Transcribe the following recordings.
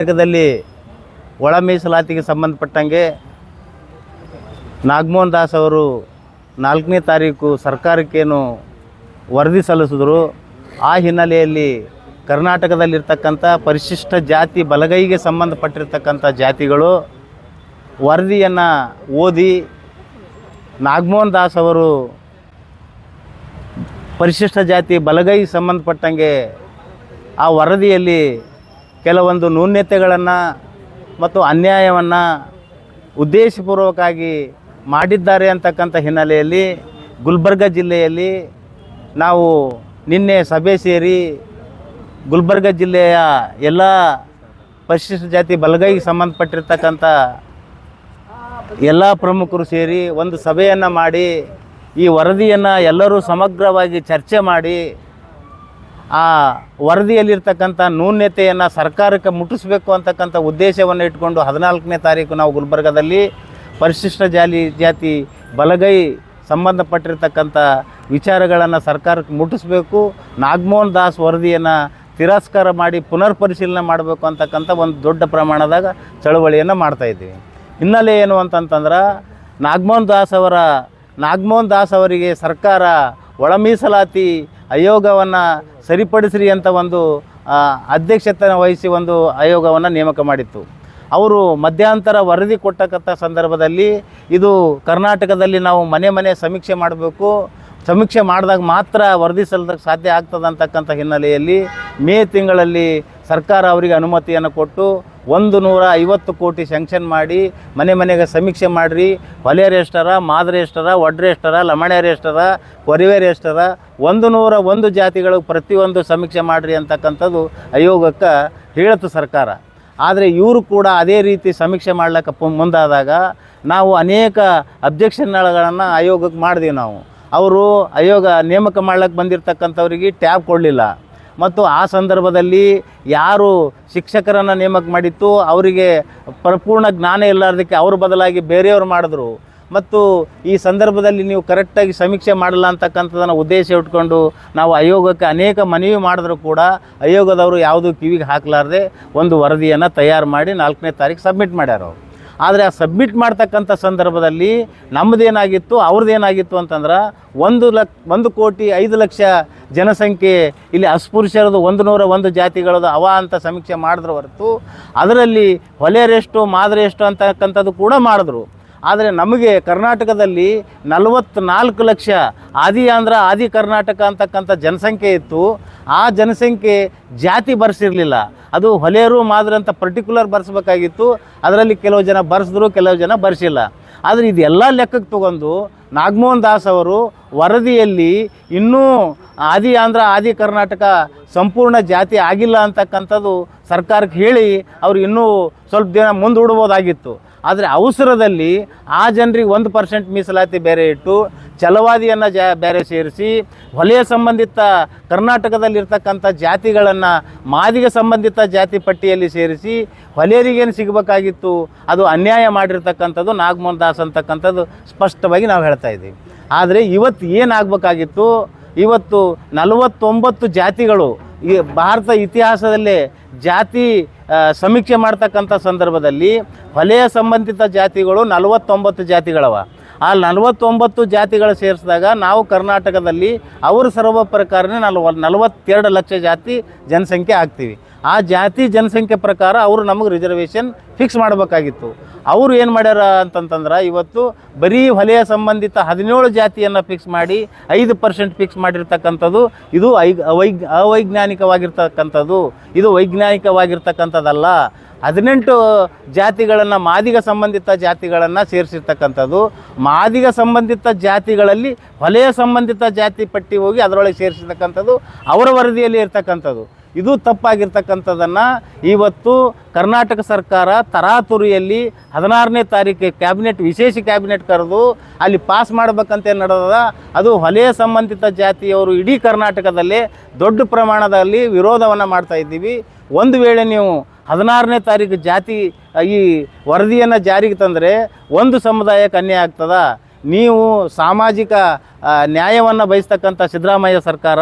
ಕರ್ನಾಟಕದಲ್ಲಿ ಒಳ ಮೀಸಲಾತಿಗೆ ಸಂಬಂಧಪಟ್ಟಂಗೆ ನಾಗಮೋಹನ್ ದಾಸ್ ಅವರು 4ನೇ ತಾರೀಕು ಸರ್ಕಾರಕ್ಕೇನು ವರದಿ ಸಲ್ಲಿಸಿದ್ರು. ಆ ಹಿನ್ನೆಲೆಯಲ್ಲಿ ಕರ್ನಾಟಕದಲ್ಲಿರ್ತಕ್ಕಂಥ ಪರಿಶಿಷ್ಟ ಜಾತಿ ಬಲಗೈಗೆ ಸಂಬಂಧಪಟ್ಟಿರ್ತಕ್ಕಂಥ ಜಾತಿಗಳು ವರದಿಯನ್ನು ಓದಿ ನಾಗಮೋಹನ್ ದಾಸ್ ಅವರು ಪರಿಶಿಷ್ಟ ಜಾತಿ ಬಲಗೈ ಸಂಬಂಧಪಟ್ಟಂಗೆ ಆ ವರದಿಯಲ್ಲಿ ಕೆಲವೊಂದು ನ್ಯೂನತೆಗಳನ್ನು ಮತ್ತು ಅನ್ಯಾಯವನ್ನು ಉದ್ದೇಶಪೂರ್ವಕವಾಗಿ ಮಾಡಿದ್ದಾರೆ ಅಂತಕ್ಕಂಥ ಹಿನ್ನೆಲೆಯಲ್ಲಿ ಗುಲ್ಬರ್ಗ ಜಿಲ್ಲೆಯಲ್ಲಿ ನಾವು ನಿನ್ನೆ ಸಭೆ ಸೇರಿ ಗುಲ್ಬರ್ಗ ಜಿಲ್ಲೆಯ ಎಲ್ಲ ಪರಿಶಿಷ್ಟ ಜಾತಿ ಬಲಗೈಗೆ ಸಂಬಂಧಪಟ್ಟಿರ್ತಕ್ಕಂಥ ಎಲ್ಲ ಪ್ರಮುಖರು ಸೇರಿ ಒಂದು ಸಭೆಯನ್ನು ಮಾಡಿ ಈ ವರದಿಯನ್ನು ಎಲ್ಲರೂ ಸಮಗ್ರವಾಗಿ ಚರ್ಚೆ ಮಾಡಿ ಆ ವರದಿಯಲ್ಲಿರ್ತಕ್ಕಂಥ ನ್ಯೂನತೆಯನ್ನು ಸರ್ಕಾರಕ್ಕೆ ಮುಟ್ಟಿಸಬೇಕು ಅಂತಕ್ಕಂಥ ಉದ್ದೇಶವನ್ನು ಇಟ್ಕೊಂಡು 14ನೇ ತಾರೀಕು ನಾವು ಗುಲ್ಬರ್ಗದಲ್ಲಿ ಪರಿಶಿಷ್ಟ ಜಾತಿ ಬಲಗೈ ಸಂಬಂಧಪಟ್ಟಿರ್ತಕ್ಕಂಥ ವಿಚಾರಗಳನ್ನು ಸರ್ಕಾರಕ್ಕೆ ಮುಟ್ಟಿಸಬೇಕು, ನಾಗಮೋಹನ್ ದಾಸ್ ವರದಿಯನ್ನು ತಿರಸ್ಕಾರ ಮಾಡಿ ಪುನರ್ ಪರಿಶೀಲನೆ ಮಾಡಬೇಕು ಅಂತಕ್ಕಂಥ ಒಂದು ದೊಡ್ಡ ಪ್ರಮಾಣದಾಗ ಚಳವಳಿಯನ್ನು ಮಾಡ್ತಾಯಿದ್ದೀವಿ. ಹಿನ್ನೆಲೆ ಏನು ಅಂತಂತಂದ್ರೆ ನಾಗಮೋಹನ್ ದಾಸ್ ಅವರಿಗೆ ಸರ್ಕಾರ ಒಳ ಮೀಸಲಾತಿ ಆಯೋಗವನ್ನು ಸರಿಪಡಿಸ್ರಿ ಅಂತ ಒಂದು ಅಧ್ಯಕ್ಷತೆ ವಹಿಸಿ ಒಂದು ಆಯೋಗವನ್ನು ನೇಮಕ ಮಾಡಿತ್ತು. ಅವರು ಮಧ್ಯಂತರ ವರದಿ ಕೊಟ್ಟಕ್ಕಂಥ ಸಂದರ್ಭದಲ್ಲಿ ಇದು ಕರ್ನಾಟಕದಲ್ಲಿ ನಾವು ಮನೆ ಸಮೀಕ್ಷೆ ಮಾಡಬೇಕು, ಸಮೀಕ್ಷೆ ಮಾಡಿದಾಗ ಮಾತ್ರ ವರದಿ ಸಲ್ಲಕ್ಕೆ ಸಾಧ್ಯ ಆಗ್ತದೆ ಅಂತಕ್ಕಂಥ ಹಿನ್ನೆಲೆಯಲ್ಲಿ ಮೇ ತಿಂಗಳಲ್ಲಿ ಸರ್ಕಾರ ಅವರಿಗೆ ಅನುಮತಿಯನ್ನು ಕೊಟ್ಟು 150 ಕೋಟಿ ಸ್ಯಾಂಕ್ಷನ್ ಮಾಡಿ ಮನೆಗೆ ಸಮೀಕ್ಷೆ ಮಾಡಿರಿ, ಹೊಲೆಯರು ಎಷ್ಟರ, ಮಾದರಿ ಎಷ್ಟರ, ಒಡ್ರೆ ಎಷ್ಟರ, ಲಮಣ್ಯರು ಎಷ್ಟರ, ಕೊರಿವೇರು ಎಷ್ಟರ, 101 ಜಾತಿಗಳು ಪ್ರತಿಯೊಂದು ಸಮೀಕ್ಷೆ ಮಾಡಿರಿ ಅಂತಕ್ಕಂಥದ್ದು ಆಯೋಗಕ್ಕೆ ಹೇಳುತ್ತೆ ಸರ್ಕಾರ. ಆದರೆ ಇವರು ಕೂಡ ಅದೇ ರೀತಿ ಸಮೀಕ್ಷೆ ಮಾಡ್ಲಿಕ್ಕೆ ಮುಂದಾದಾಗ ನಾವು ಅನೇಕ ಅಬ್ಜೆಕ್ಷನ್ಗಳನ್ನು ಆಯೋಗಕ್ಕೆ ಮಾಡಿದೀವಿ. ಅವರು ಆಯೋಗ ನೇಮಕ ಮಾಡ್ಲಿಕ್ಕೆ ಬಂದಿರತಕ್ಕಂಥವ್ರಿಗೆ ಟ್ಯಾಬ್ ಕೊಡಲಿಲ್ಲ ಮತ್ತು ಆ ಸಂದರ್ಭದಲ್ಲಿ ಯಾರು ಶಿಕ್ಷಕರನ್ನು ನೇಮಕ ಮಾಡಿತ್ತು ಅವರಿಗೆ ಪರಿಪೂರ್ಣ ಜ್ಞಾನ ಇಲ್ಲಾರ್ದಕ್ಕೆ ಅವ್ರ ಬದಲಾಗಿ ಬೇರೆಯವರು ಮಾಡಿದ್ರು. ಮತ್ತು ಈ ಸಂದರ್ಭದಲ್ಲಿ ನೀವು ಕರೆಕ್ಟಾಗಿ ಸಮೀಕ್ಷೆ ಮಾಡಲ್ಲ ಅಂತಕ್ಕಂಥದ್ದನ್ನು ಉದ್ದೇಶ ಇಟ್ಕೊಂಡು ನಾವು ಆಯೋಗಕ್ಕೆ ಅನೇಕ ಮನವಿ ಮಾಡಿದ್ರು ಕೂಡ ಆಯೋಗದವರು ಯಾವುದೂ ಕಿವಿಗೆ ಹಾಕಲಾರ್ದೆ ಒಂದು ವರದಿಯನ್ನು ತಯಾರು ಮಾಡಿ 4ನೇ ತಾರೀಕು ಸಬ್ಮಿಟ್ ಮಾಡ್ಯಾರ. ಆದರೆ ಆ ಸಬ್ಮಿಟ್ ಮಾಡ್ತಕ್ಕಂಥ ಸಂದರ್ಭದಲ್ಲಿ ನಮ್ಮದೇನಾಗಿತ್ತು ಅವ್ರದ್ದೇನಾಗಿತ್ತು ಅಂತಂದ್ರೆ 1,05,00,000 ಜನಸಂಖ್ಯೆ ಇಲ್ಲಿ ಅಸ್ಪೃಶ್ಯರದು 101 ಜಾತಿಗಳದು ಅಂತ ಸಮೀಕ್ಷೆ ಮಾಡಿದ್ರು ಹೊರತು ಅದರಲ್ಲಿ ಹೊಲೆಯರೆಷ್ಟು ಮಾದರಿ ಎಷ್ಟು ಅಂತಕ್ಕಂಥದ್ದು ಕೂಡ ಮಾಡಿದ್ರು. ಆದರೆ ನಮಗೆ ಕರ್ನಾಟಕದಲ್ಲಿ 44 ಲಕ್ಷ ಆದಿ ಕರ್ನಾಟಕ ಅಂತಕ್ಕಂಥ ಜನಸಂಖ್ಯೆ ಇತ್ತು. ಆ ಜನಸಂಖ್ಯೆ ಜಾತಿ ಬರ್ಸಿರಲಿಲ್ಲ, ಅದು ಹೊಲೆಯರು ಮಾದರಿ ಅಂತ ಪರ್ಟಿಕ್ಯುಲರ್ ಬರ್ಸ್ಬೇಕಾಗಿತ್ತು. ಅದರಲ್ಲಿ ಕೆಲವು ಜನ ಬರ್ಸಿದ್ರು, ಕೆಲವು ಜನ ಬರ್ಸಿಲ್ಲ. ಆದರೆ ಇದೆಲ್ಲ ಲೆಕ್ಕಕ್ಕೆ ತಗೊಂಡು ನಾಗಮೋಹನ್ ದಾಸ್ ಅವರು ವರದಿಯಲ್ಲಿ ಇನ್ನೂ ಆದಿ ಕರ್ನಾಟಕ ಸಂಪೂರ್ಣ ಜಾತಿ ಆಗಿಲ್ಲ ಅಂತಕ್ಕಂಥದ್ದು ಸರ್ಕಾರಕ್ಕೆ ಹೇಳಿ ಅವರು ಇನ್ನೂ ಸ್ವಲ್ಪ ದಿನ ಮುಂದೂಡ್ಬೋದಾಗಿತ್ತು. ಆದರೆ ಅವಸರದಲ್ಲಿ ಆ ಜನರಿಗೆ 1% ಮೀಸಲಾತಿ ಬೇರೆ ಇಟ್ಟು ಛಲವಾದಿಯನ್ನು ಬೇರೆ ಸೇರಿಸಿ ಹೊಲೆಯ ಸಂಬಂಧಿತ ಕರ್ನಾಟಕದಲ್ಲಿರ್ತಕ್ಕಂಥ ಜಾತಿಗಳನ್ನು ಮಾದಿಗೆ ಸಂಬಂಧಿತ ಜಾತಿ ಪಟ್ಟಿಯಲ್ಲಿ ಸೇರಿಸಿ ಹೊಲೆಯರಿಗೇನು ಸಿಗಬೇಕಾಗಿತ್ತು ಅದು ಅನ್ಯಾಯ ಮಾಡಿರ್ತಕ್ಕಂಥದ್ದು ನಾಗಮೋಹನ್ ದಾಸ್ ಅಂತಕ್ಕಂಥದ್ದು ಸ್ಪಷ್ಟವಾಗಿ ನಾವು ಹೇಳ್ತಾ ಇದ್ದೀವಿ. ಆದರೆ ಇವತ್ತು ಏನಾಗಬೇಕಾಗಿತ್ತು, ಇವತ್ತು 49 ಜಾತಿಗಳು ಈ ಭಾರತ ಇತಿಹಾಸದಲ್ಲೇ ಜಾತಿ ಸಮೀಕ್ಷೆ ಮಾಡ್ತಕ್ಕಂಥ ಸಂದರ್ಭದಲ್ಲಿ ಹೊಲೆಯ ಸಂಬಂಧಿತ ಜಾತಿಗಳು 49 ಜಾತಿಗಳವ. ಆ 49 ಜಾತಿಗಳು ಸೇರಿಸಿದಾಗ ನಾವು ಕರ್ನಾಟಕದಲ್ಲಿ ಅವ್ರ ಸರ್ವ ಪ್ರಕಾರನೇ 42 ಲಕ್ಷ ಜಾತಿ ಜನಸಂಖ್ಯೆ ಆಗ್ತೀವಿ. ಆ ಜಾತಿ ಜನಸಂಖ್ಯೆ ಪ್ರಕಾರ ಅವರು ನಮಗೆ ರಿಸರ್ವೇಷನ್ ಫಿಕ್ಸ್ ಮಾಡಬೇಕಾಗಿತ್ತು. ಅವರು ಏನು ಮಾಡ್ಯಾರ ಅಂತಂತಂದ್ರೆ ಇವತ್ತು ಬರೀ ಹೊಲೆಯ ಸಂಬಂಧಿತ 17 ಜಾತಿಯನ್ನು ಫಿಕ್ಸ್ ಮಾಡಿ 5% ಫಿಕ್ಸ್ ಮಾಡಿರ್ತಕ್ಕಂಥದ್ದು ಇದು ಅವೈಜ್ಞಾನಿಕವಾಗಿರ್ತಕ್ಕಂಥದ್ದು. ಇದು ವೈಜ್ಞಾನಿಕವಾಗಿರ್ತಕ್ಕಂಥದ್ದಲ್ಲ. 18 ಜಾತಿಗಳನ್ನು ಮಾದಿಗ ಸಂಬಂಧಿತ ಜಾತಿಗಳನ್ನು ಸೇರಿಸಿರ್ತಕ್ಕಂಥದ್ದು. ಮಾದಿಗ ಸಂಬಂಧಿತ ಜಾತಿಗಳಲ್ಲಿ ಹೊಲೆಯ ಸಂಬಂಧಿತ ಜಾತಿ ಪಟ್ಟಿ ಹೋಗಿ ಅದರೊಳಗೆ ಸೇರಿಸಿರ್ತಕ್ಕಂಥದ್ದು ಅವರ ವರದಿಯಲ್ಲಿ ಇರ್ತಕ್ಕಂಥದ್ದು. ಇದು ತಪ್ಪಾಗಿರ್ತಕ್ಕಂಥದ್ದನ್ನು ಇವತ್ತು ಕರ್ನಾಟಕ ಸರ್ಕಾರ ತರಾತುರಿಯಲ್ಲಿ 16ನೇ ತಾರೀಕು ವಿಶೇಷ ಕ್ಯಾಬಿನೆಟ್ ಕರೆದು ಅಲ್ಲಿ ಪಾಸ್ ಮಾಡಬೇಕಂತ ನಡೆದ. ಅದು ಹೊಲೆಯ ಸಂಬಂಧಿತ ಜಾತಿಯವರು ಇಡೀ ಕರ್ನಾಟಕದಲ್ಲೇ ದೊಡ್ಡ ಪ್ರಮಾಣದಲ್ಲಿ ವಿರೋಧವನ್ನು ಮಾಡ್ತಾ ಇದ್ದೀವಿ. ಒಂದು ವೇಳೆ ನೀವು 16ನೇ ತಾರೀಕು ಈ ವರದಿಯನ್ನು ಜಾರಿಗೆ ತಂದರೆ ಒಂದು ಸಮುದಾಯಕ್ಕೆ ಅನ್ಯಾಯ ಆಗ್ತದ. ನೀವು ಸಾಮಾಜಿಕ ನ್ಯಾಯವನ್ನು ಬಯಸ್ತಕ್ಕಂಥ ಸಿದ್ದರಾಮಯ್ಯ ಸರ್ಕಾರ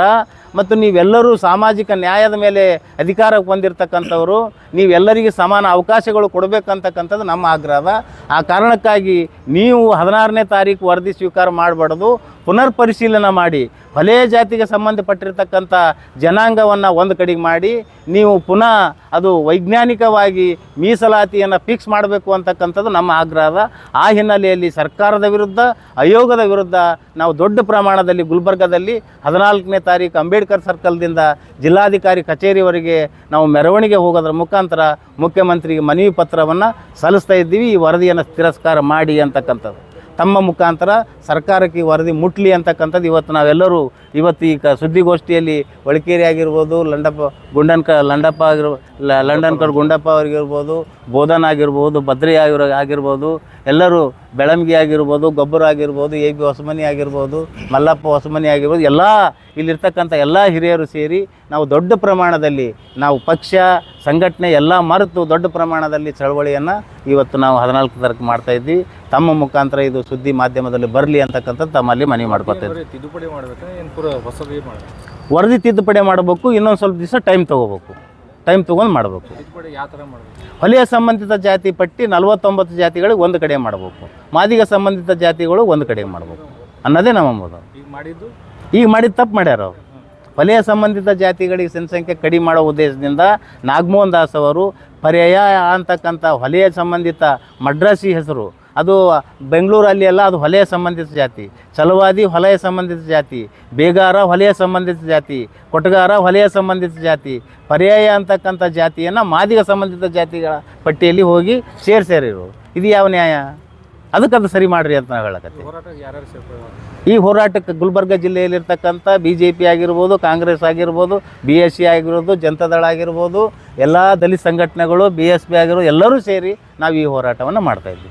ಮತ್ತು ನೀವೆಲ್ಲರೂ ಸಾಮಾಜಿಕ ನ್ಯಾಯದ ಮೇಲೆ ಅಧಿಕಾರಕ್ಕೆ ಬಂದಿರತಕ್ಕಂಥವರು ನೀವೆಲ್ಲರಿಗೆ ಸಮಾನ ಅವಕಾಶಗಳು ಕೊಡಬೇಕಂತಕ್ಕಂಥದ್ದು ನಮ್ಮ ಆಗ್ರಹ. ಆ ಕಾರಣಕ್ಕಾಗಿ ನೀವು 16ನೇ ತಾರೀಕು ವರದಿ ಸ್ವೀಕಾರ ಮಾಡಬಾರ್ದು, ಪುನರ್ ಪರಿಶೀಲನೆ ಮಾಡಿ ಹೊಲೆಯ ಜಾತಿಗೆ ಸಂಬಂಧಪಟ್ಟಿರ್ತಕ್ಕಂಥ ಜನಾಂಗವನ್ನು ಒಂದು ಕಡೆಗೆ ಮಾಡಿ ನೀವು ಪುನಃ ಅದು ವೈಜ್ಞಾನಿಕವಾಗಿ ಮೀಸಲಾತಿಯನ್ನು ಫಿಕ್ಸ್ ಮಾಡಬೇಕು ಅಂತಕ್ಕಂಥದ್ದು ನಮ್ಮ ಆಗ್ರಹ. ಆ ಹಿನ್ನೆಲೆಯಲ್ಲಿ ಸರ್ಕಾರದ ವಿರುದ್ಧ, ಆಯೋಗದ ವಿರುದ್ಧ ನಾವು ದೊಡ್ಡ ಪ್ರಮಾಣದಲ್ಲಿ ಗುಲ್ಬರ್ಗದಲ್ಲಿ 14ನೇ ತಾರೀಕು ಅಂಬೇಡ್ಕರ್ ಸರ್ಕಲ್ದಿಂದ ಜಿಲ್ಲಾಧಿಕಾರಿ ಕಚೇರಿವರೆಗೆ ನಾವು ಮೆರವಣಿಗೆ ಹೋಗೋದ್ರ ಮುಖಾಂತರ ಮುಖ್ಯಮಂತ್ರಿಗೆ ಮನವಿ ಪತ್ರವನ್ನು ಸಲ್ಲಿಸ್ತಾ ಇದ್ದೀವಿ. ಈ ವರದಿಯನ್ನು ತಿರಸ್ಕಾರ ಮಾಡಿ ಅಂತಕ್ಕಂಥದ್ದು ತಮ್ಮ ಮುಖಾಂತರ ಸರ್ಕಾರಕ್ಕೆ ವರದಿ ಮುಟ್ಲಿ ಅಂತಕ್ಕಂಥದ್ದು ಇವತ್ತು ನಾವೆಲ್ಲರೂ ಇವತ್ತು ಈ ಸುದ್ದಿಗೋಷ್ಠಿಯಲ್ಲಿ ಒಳಕೇರಿ ಆಗಿರ್ಬೋದು, ಲಂಡನ್ಕರ್ ಗುಂಡಪ್ಪ ಅವರಿಗಿರ್ಬೋದು, ಬೋಧನ್ ಆಗಿರ್ಬೋದು, ಬದ್ರಿ ಆಗಿರ್ಬೋದು, ಎಲ್ಲರೂ ಬೆಳಂಗಿ ಆಗಿರ್ಬೋದು, ಗೊಬ್ಬರ ಆಗಿರ್ಬೋದು, ಎ ಬಿ ಹೊಸಮನಿ ಆಗಿರ್ಬೋದು, ಮಲ್ಲಪ್ಪ ಹೊಸಮನಿ ಆಗಿರ್ಬೋದು, ಎಲ್ಲ ಇಲ್ಲಿರ್ತಕ್ಕಂಥ ಎಲ್ಲ ಹಿರಿಯರು ಸೇರಿ ನಾವು ದೊಡ್ಡ ಪ್ರಮಾಣದಲ್ಲಿ ನಾವು ಪಕ್ಷ ಸಂಘಟನೆ ಎಲ್ಲ ಮರೆತು ದೊಡ್ಡ ಪ್ರಮಾಣದಲ್ಲಿ ಚಳವಳಿಯನ್ನು ಇವತ್ತು ನಾವು 14 ತಾರೀಕು ಮಾಡ್ತಾಯಿದ್ವಿ. ತಮ್ಮ ಮುಖಾಂತರ ಇದು ಸುದ್ದಿ ಮಾಧ್ಯಮದಲ್ಲಿ ಬರಲಿ ಅಂತಕ್ಕಂಥದ್ದು ತಮ್ಮಲ್ಲಿ ಮನವಿ ಮಾಡ್ಕೊತೀವಿ. ವರದಿ ತಿದ್ದುಪಡಿ ಮಾಡಬೇಕು, ಇನ್ನೊಂದು ಸ್ವಲ್ಪ ದಿವಸ ಟೈಮ್ ತೊಗೊಂಡು ಮಾಡಬೇಕು. ಹೊಲೆಯ ಸಂಬಂಧಿತ ಜಾತಿ ಪಟ್ಟಿ 49 ಜಾತಿಗಳಿಗೆ ಒಂದು ಕಡೆ ಮಾಡಬೇಕು, ಮಾದಿಗ ಸಂಬಂಧಿತ ಜಾತಿಗಳು ಒಂದು ಕಡೆ ಮಾಡಬೇಕು ಅನ್ನೋದೇ ನಮ್ಮ ಮೊದಲು. ಈಗ ಮಾಡಿದ ತಪ್ಪು ಮಾಡ್ಯಾರ ಅವರು. ಹೊಲೆಯ ಸಂಬಂಧಿತ ಜಾತಿಗಳಿಗೆ ಜನಸಂಖ್ಯೆ ಕಡಿಮೆ ಮಾಡೋ ಉದ್ದೇಶದಿಂದ ನಾಗಮೋಹನ್ ದಾಸ್ ಅವರು ಪರ್ಯಾಯ ಅಂತಕ್ಕಂಥ ಹೊಲೆಯ ಸಂಬಂಧಿತ ಮಡ್ರಾಸಿ ಹೆಸರು, ಅದು ಬೆಂಗಳೂರಲ್ಲಿ ಎಲ್ಲ ಅದು ಹೊಲೆಯ ಸಂಬಂಧಿತ ಜಾತಿ, ಚಲವಾದಿ ಹೊಲೆಯ ಸಂಬಂಧಿತ ಜಾತಿ, ಬೇಗಾರ ಹೊಲೆಯ ಸಂಬಂಧಿತ ಜಾತಿ, ಕೊಟಗಾರ ಹೊಲೆಯ ಸಂಬಂಧಿತ ಜಾತಿ, ಪರ್ಯಾಯ ಅಂತಕ್ಕಂಥ ಜಾತಿಯನ್ನು ಮಾದಿಗ ಸಂಬಂಧಿತ ಜಾತಿಗಳ ಪಟ್ಟಿಯಲ್ಲಿ ಹೋಗಿ ಸೇರಿರು. ಇದು ಯಾವ ನ್ಯಾಯ? ಅದಕ್ಕದು ಸರಿ ಮಾಡಿರಿ ಅಂತ ನಾವು ಹೇಳಕತ್ತೀವಿ. ಈ ಹೋರಾಟಕ್ಕೆ ಗುಲ್ಬರ್ಗ ಜಿಲ್ಲೆಯಲ್ಲಿರ್ತಕ್ಕಂಥ BJP ಆಗಿರ್ಬೋದು, ಕಾಂಗ್ರೆಸ್ ಆಗಿರ್ಬೋದು, BSC ಆಗಿರ್ಬೋದು, ಜನತಾದಳ ಆಗಿರ್ಬೋದು, ಎಲ್ಲ ದಲಿತ ಸಂಘಟನೆಗಳು, BSP ಆಗಿರ್ಬೋದು, ಎಲ್ಲರೂ ಸೇರಿ ನಾವು ಈ ಹೋರಾಟವನ್ನು ಮಾಡ್ತಾಯಿದ್ವಿ.